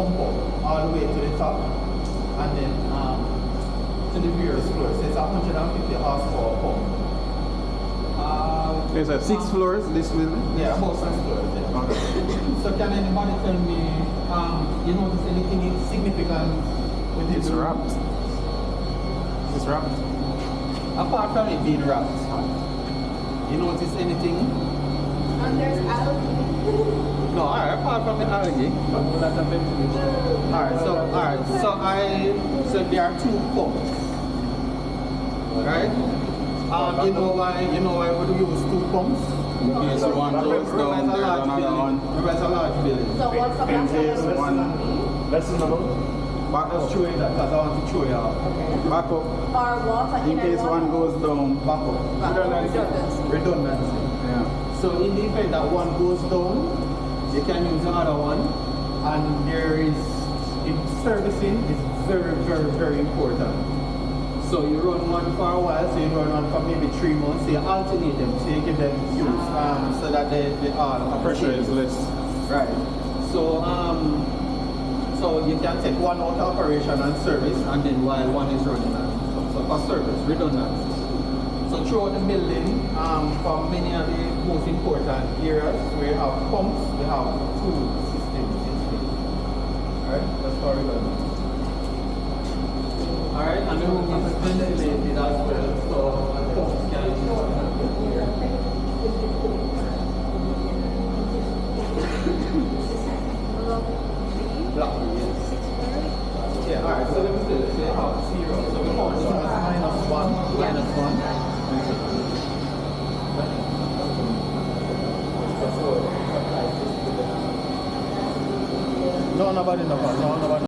pump up all the way to the top and then to the various floors. So it's a 150 horsepower pump. There's 6 floors, this building? Yeah, about 6 floors. Yeah. Okay. So can anybody tell me, you notice anything significant with it? It's wrapped. It's wrapped. Apart from it being wrapped, you notice anything? And there's algae. No, alright, apart from the algae. So there are 2 pumps. Right? You know why we use 2 pumps? In case one goes down, there's another one. There's a large building. So what's the In case one. Lesson number. Back I'll up. show you that because I want to show you how. Back up. Or what? In case one goes down. Back up. Redundancy. Yeah. So in the event that one goes down, you can use the other one, and servicing is very, very, very important. So you run one for a while, so you run one for maybe 3 months, so you alternate them, so you give them use, so that they are Pressure is less. right. So so you can take one out of operation and service, and then while one is running, so for service, redundancy. So throughout the building, for many of the most important areas, we have pumps, we have 2 systems installed. Alright, that's for redundancy. Alright, and the room is ventilated as well, so pumps can block, yes. Yeah, alright, so let me say, let's say I have 0. So we count this as -1, -1. No, nobody.